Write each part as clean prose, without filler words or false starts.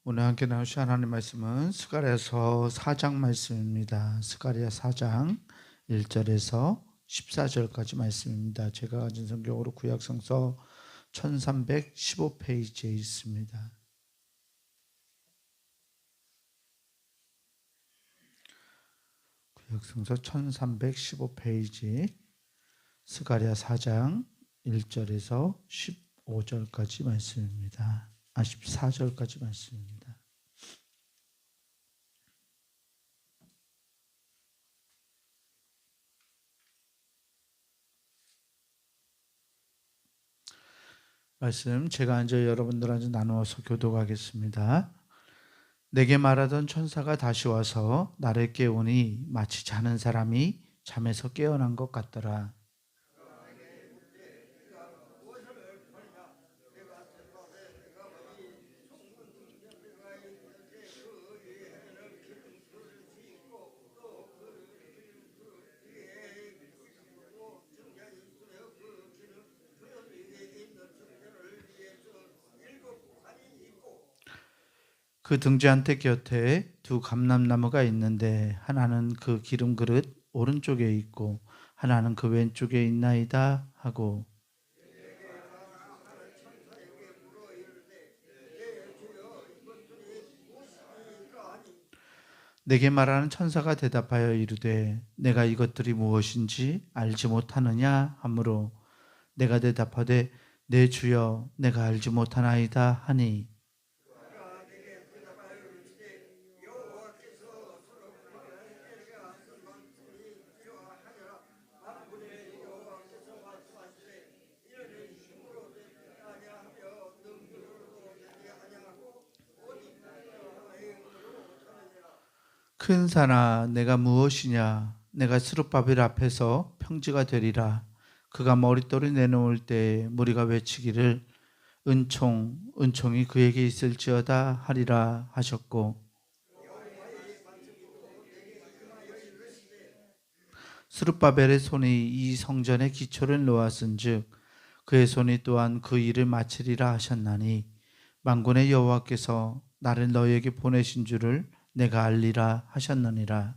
오늘 함께 나누실 하나님 말씀은 스가랴서 4장 말씀입니다. 스가랴 4장 1절에서 14절까지 말씀입니다. 제가 가진 성경으로 구약성서 1315페이지에 있습니다. 구약성서 1315페이지 스가랴 4장 1절에서 15절까지 말씀입니다. 14절까지 말씀입니다. 말씀 제가 앉아 여러분들한테 나누어서 교독하겠습니다. 내게 말하던 천사가 다시 와서 나를 깨우니 마치 자는 사람이 잠에서 깨어난 것 같더라. 그 등잔대 곁에 두 감람나무가 있는데 하나는 그 기름 그릇 오른쪽에 있고 하나는 그 왼쪽에 있나이다 하고, 내게 말하는 천사가 대답하여 이르되 내가 이것들이 무엇인지 알지 못하느냐 하므로 내가 대답하되 내 주여 내가 알지 못하나이다 하니, 큰 산아 내가 무엇이냐, 내가 스룹바벨 앞에서 평지가 되리라. 그가 머릿돌을 내놓을 때 무리가 외치기를 은총이 그에게 있을지어다 하리라 하셨고, 스룹바벨의 손이 이 성전의 기초를 놓았은즉 그의 손이 또한 그 일을 마치리라 하셨나니 만군의 여호와께서 나를 너희에게 보내신 줄을 내가 알리라 하셨느니라.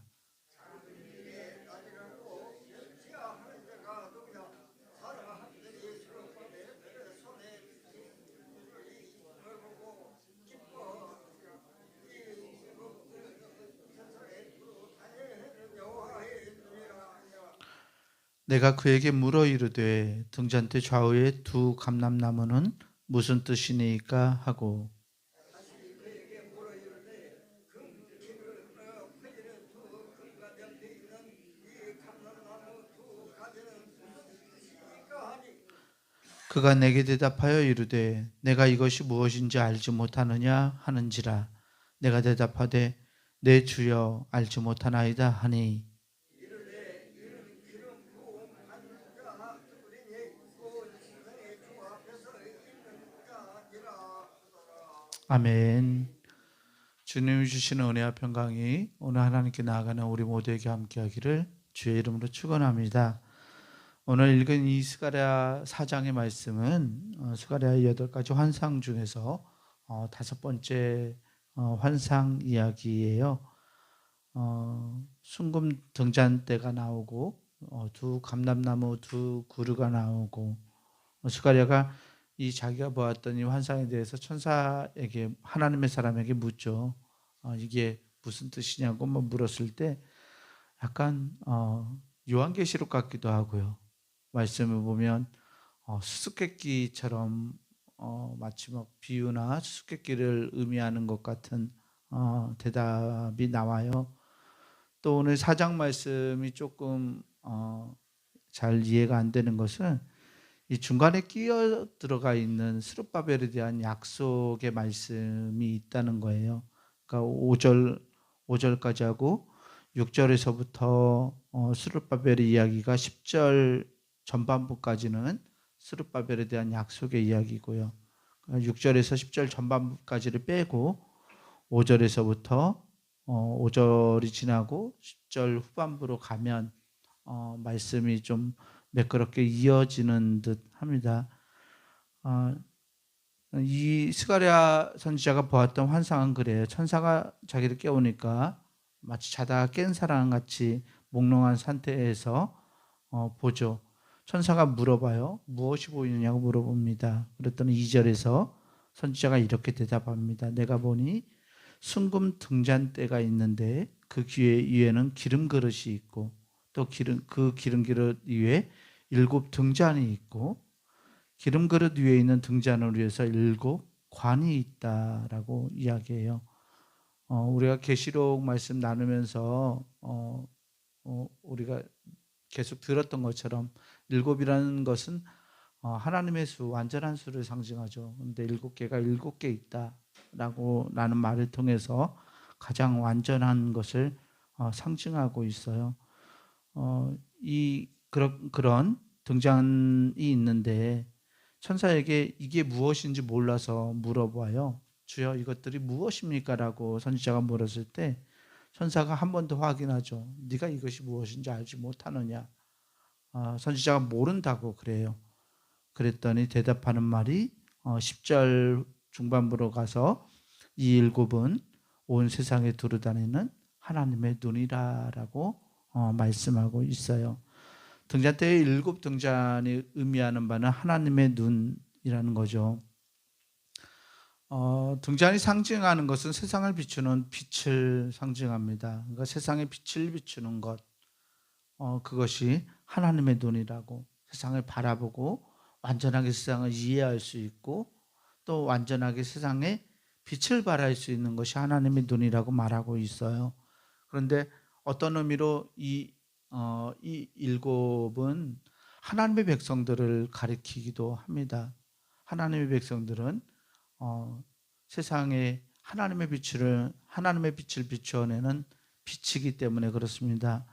내가 그에게 물어 이르되 등잔대 좌우의 두 감람나무는 무슨 뜻이니까 하고, 그가 내게 대답하여 이르되 내가 이것이 무엇인지 알지 못하느냐 하는지라. 내가 대답하되 내 주여 알지 못하나이다 하니, 아멘. 주님이 주시는 은혜와 평강이 오늘 하나님께 나아가는 우리 모두에게 함께하기를 주의 이름으로 축원합니다. 오늘 읽은 이 스가랴 4장의 말씀은 스가랴의 8가지 환상 중에서 5번째 환상 이야기예요. 순금 등잔대가 나오고 두 감람나무 두 그루가 나오고, 스가랴가 이 자기가 보았던 이 환상에 대해서 천사에게, 하나님의 사람에게 묻죠. 이게 무슨 뜻이냐고 물었을 때 약간 요한계시록 같기도 하고요. 말씀을 보면 수수께끼처럼 마치 막 비유나 수수께끼를 의미하는 것 같은 대답이 나와요. 또 오늘 4장 말씀이 조금 잘 이해가 안 되는 것은 이 중간에 끼어 들어가 있는 스룹바벨에 대한 약속의 말씀이 있다는 거예요. 그러니까 5절까지 하고 6절에서부터 스룹바벨의 이야기가 10절 전반부까지는 스룹바벨에 대한 약속의 이야기고요. 6절에서 10절 전반부까지를 빼고 5절에서부터 5절이 지나고 10절 후반부로 가면 말씀이 좀 매끄럽게 이어지는 듯 합니다. 이 스가랴 선지자가 보았던 환상은 그래요. 천사가 자기를 깨우니까 마치 자다가 깬 사람 같이 몽롱한 상태에서 보죠. 천사가 물어봐요. 무엇이 보이느냐고 물어봅니다. 그랬더니 2절에서 선지자가 이렇게 대답합니다. 내가 보니 순금 등잔대가 있는데 그 위에는 기름 그릇이 있고 또 그 기름 그릇 위에 7 등잔이 있고 기름 그릇 위에 있는 등잔을 위해서 7 관이 있다라고 이야기해요. 우리가 계시록 말씀 나누면서 우리가 계속 들었던 것처럼 7이라는 것은 하나님의 수, 완전한 수를 상징하죠. 그런데 7개가 7개 있다라고 라는 말을 통해서 가장 완전한 것을 상징하고 있어요. 그런 등잔이 있는데 천사에게 이게 무엇인지 몰라서 물어봐요. 주여 이것들이 무엇입니까? 라고 선지자가 물었을 때 천사가 한 번 더 확인하죠. 네가 이것이 무엇인지 알지 못하느냐. 선지자가 모른다고 그래요. 그랬더니 대답하는 말이 10절 중반부로 가서 이 7은 온 세상에 두루다니는 하나님의 눈이라고 말씀하고 있어요. 등잔대의 7 등잔이 의미하는 바는 하나님의 눈이라는 거죠. 등잔이 상징하는 것은 세상을 비추는 빛을 상징합니다. 그러니까 세상에 빛을 비추는 것, 그것이 하나님의 눈이라고 세상을 바라보고 완전하게 세상을 이해할 수 있고 또 완전하게 세상에 빛을 발할 수 있는 것이 하나님의 눈이라고 말하고 있어요. 그런데 어떤 의미로 이 7은 하나님의 백성들을 가리키기도 합니다. 하나님의 백성들은 세상에 하나님의 빛을 비추어내는 빛이기 때문에 그렇습니다.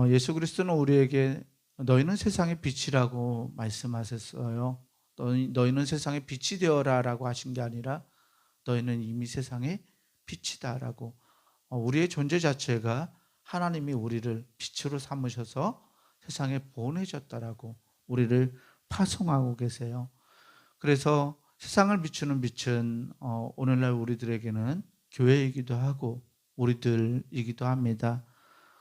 예수 그리스도는 우리에게 너희는 세상의 빛이라고 말씀하셨어요. 너희는 세상의 빛이 되어라라고 하신 게 아니라 너희는 이미 세상의 빛이다라고. 우리의 존재 자체가 하나님이 우리를 빛으로 삼으셔서 세상에 보내셨다라고 우리를 파송하고 계세요. 그래서 세상을 비추는 빛은 오늘날 우리들에게는 교회이기도 하고 우리들이기도 합니다.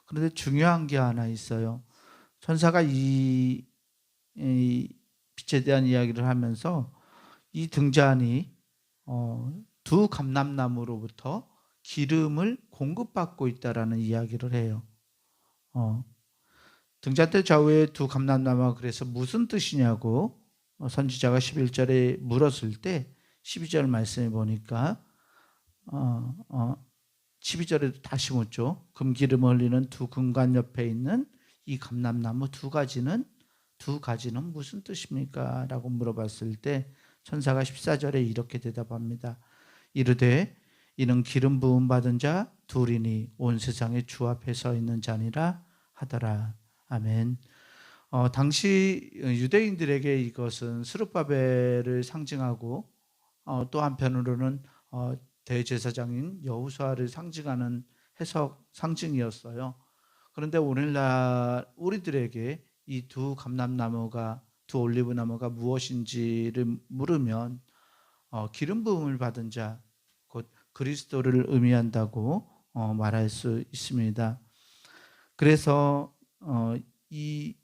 그런데 중요한 게 하나 있어요. 천사가 이 빛에 대한 이야기를 하면서 이 등잔이 2 감람나무로부터 기름을 공급받고 있다라는 이야기를 해요. 등잔대 좌우에 2 감람나무가 그래서 무슨 뜻이냐고 선지자가 11절에 물었을 때 12절 말씀해 보니까 12절에도 다시 묻죠. 금기름을 흘리는 2 금관 옆에 있는 이 감람나무 2가지는 무슨 뜻입니까? 라고 물어봤을 때 천사가 14절에 이렇게 대답합니다. 이르되 이는 기름 부음 받은 자 둘이니 온 세상에 주 앞에 서 있는 자니라 하더라. 아멘. 당시 유대인들에게 이것은 스룹바벨을 상징하고 또 한편으로는 대제사장인 여호수아를 상징하는 상징이었어요. 그런데 오늘날 우리들에게 이 2 감람나무가 2 올리브나무가 무엇인지를 물으면 기름 부음을 받은 자 곧 그리스도를 의미한다고 말할 수 있습니다. 그래서 이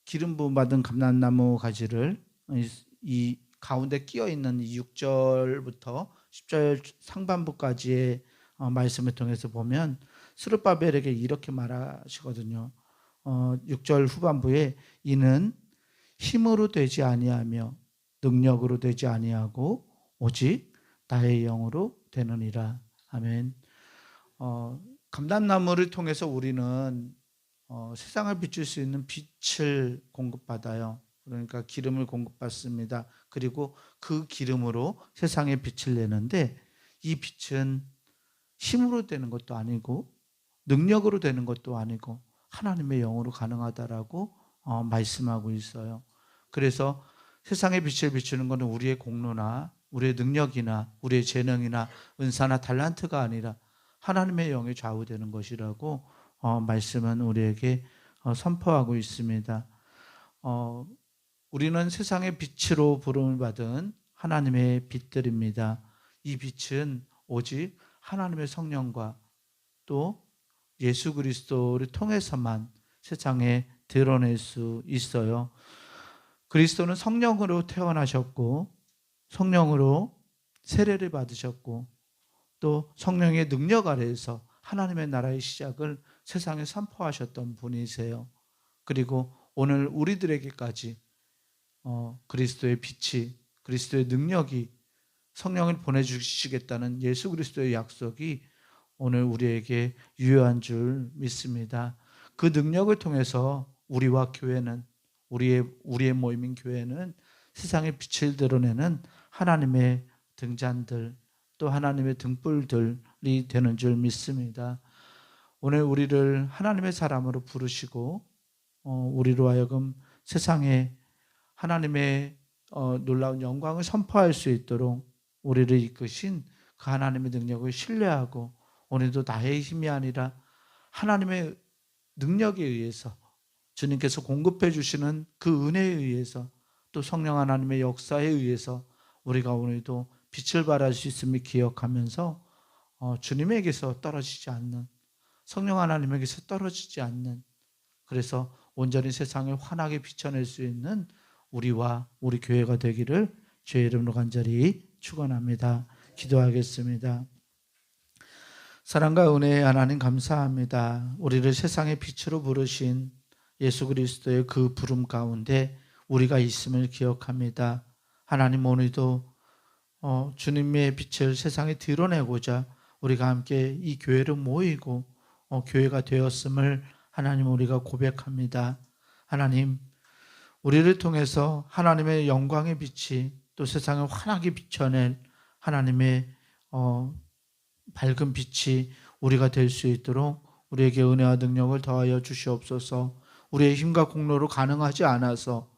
기름 부음 받은 감람나무 가지를 이 가운데 끼어 있는 6절부터 10절 상반부까지의 말씀을 통해서 보면 스룹바벨에게 이렇게 말하시거든요. 6절 후반부에 이는 힘으로 되지 아니하며 능력으로 되지 아니하고 오직 나의 영으로 되느니라. 아멘. 감람나무를 통해서 우리는 세상을 비출 수 있는 빛을 공급받아요. 그러니까 기름을 공급받습니다. 그리고 그 기름으로 세상에 빛을 내는데 이 빛은 힘으로 되는 것도 아니고 능력으로 되는 것도 아니고 하나님의 영으로 가능하다라고 말씀하고 있어요. 그래서 세상에 빛을 비추는 것은 우리의 공로나 우리의 능력이나 우리의 재능이나 은사나 달란트가 아니라 하나님의 영에 좌우되는 것이라고 말씀은 우리에게 선포하고 있습니다. 우리는 세상의 빛으로 부름을 받은 하나님의 빛들입니다. 이 빛은 오직 하나님의 성령과 또 예수 그리스도를 통해서만 세상에 드러낼 수 있어요. 그리스도는 성령으로 태어나셨고 성령으로 세례를 받으셨고 또 성령의 능력 아래에서 하나님의 나라의 시작을 세상에 선포하셨던 분이세요. 그리고 오늘 우리들에게까지 그리스도의 빛이, 그리스도의 능력이 성령을 보내주시겠다는 예수 그리스도의 약속이 오늘 우리에게 유효한 줄 믿습니다. 그 능력을 통해서 우리와 교회는, 우리의 모임인 교회는 세상의 빛을 드러내는 하나님의 등잔들, 또 하나님의 등불들이 되는 줄 믿습니다. 오늘 우리를 하나님의 사람으로 부르시고 우리로 하여금 세상에 하나님의 놀라운 영광을 선포할 수 있도록 우리를 이끄신 그 하나님의 능력을 신뢰하고 오늘도 나의 힘이 아니라 하나님의 능력에 의해서 주님께서 공급해 주시는 그 은혜에 의해서 또 성령 하나님의 역사에 의해서 우리가 오늘도 빛을 발할 수 있음을 기억하면서 주님에게서 떨어지지 않는, 성령 하나님에게서 떨어지지 않는, 그래서 온전히 세상을 환하게 비춰낼 수 있는 우리와 우리 교회가 되기를 주의 이름으로 간절히 축원합니다. 기도하겠습니다. 사랑과 은혜의 하나님 감사합니다. 우리를 세상의 빛으로 부르신 예수 그리스도의 그 부름 가운데 우리가 있음을 기억합니다. 하나님, 오늘도 주님의 빛을 세상에 드러내고자 우리가 함께 이 교회로 모이고 교회가 되었음을 하나님 우리가 고백합니다. 하나님, 우리를 통해서 하나님의 영광의 빛이 또 세상을 환하게 비춰낼 하나님의 밝은 빛이 우리가 될 수 있도록 우리에게 은혜와 능력을 더하여 주시옵소서. 우리의 힘과 공로로 가능하지 않아서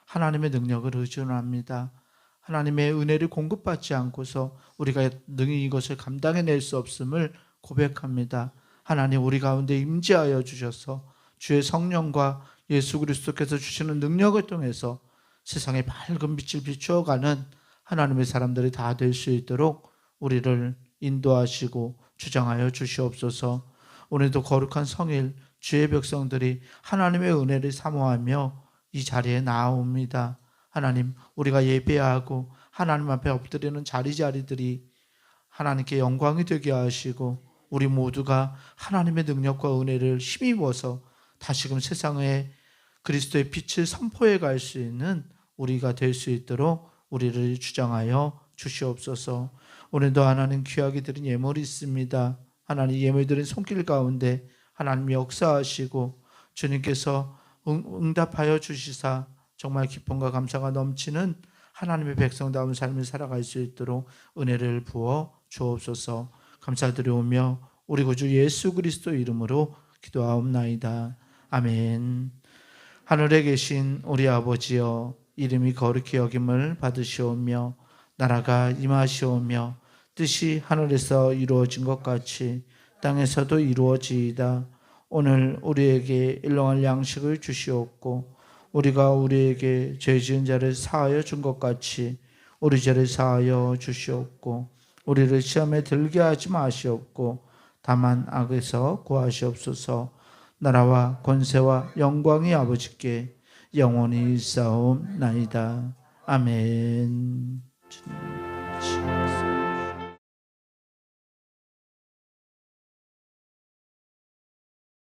하나님의 능력을 의존합니다. 하나님의 은혜를 공급받지 않고서 우리가 능히 이것을 감당해낼 수 없음을 고백합니다. 하나님, 우리 가운데 임재하여 주셔서 주의 성령과 예수 그리스도께서 주시는 능력을 통해서 세상에 밝은 빛을 비추어가는 하나님의 사람들이 다 될 수 있도록 우리를 인도하시고 주장하여 주시옵소서. 오늘도 거룩한 성일 주의 백성들이 하나님의 은혜를 사모하며 이 자리에 나아옵니다. 하나님, 우리가 예배하고 하나님 앞에 엎드리는 자리들이 하나님께 영광이 되게 하시고 우리 모두가 하나님의 능력과 은혜를 힘입어서 다시금 세상에 그리스도의 빛을 선포해 갈 수 있는 우리가 될 수 있도록 우리를 주장하여 주시옵소서. 오늘도 하나님 귀하게 드린 예물이 있습니다. 하나님, 예물 드린 손길 가운데 하나님 역사하시고 주님께서 응답하여 주시사 정말 기쁨과 감사가 넘치는 하나님의 백성다운 삶을 살아갈 수 있도록 은혜를 부어 주옵소서. 감사드리오며 우리 구주 예수 그리스도 이름으로 기도하옵나이다. 아멘. 하늘에 계신 우리 아버지여, 이름이 거룩히 여김을 받으시오며 나라가 임하시오며 뜻이 하늘에서 이루어진 것 같이 땅에서도 이루어지이다. 오늘 우리에게 일용할 양식을 주시옵고 우리가 우리에게 죄 지은 자를 사하여 준 것 같이 우리 죄를 사하여 주시옵고 우리를 시험에 들게 하지 마시옵고 다만 악에서 구하시옵소서. 나라와 권세와 영광이 아버지께 영원히 있사옵나이다. 아멘.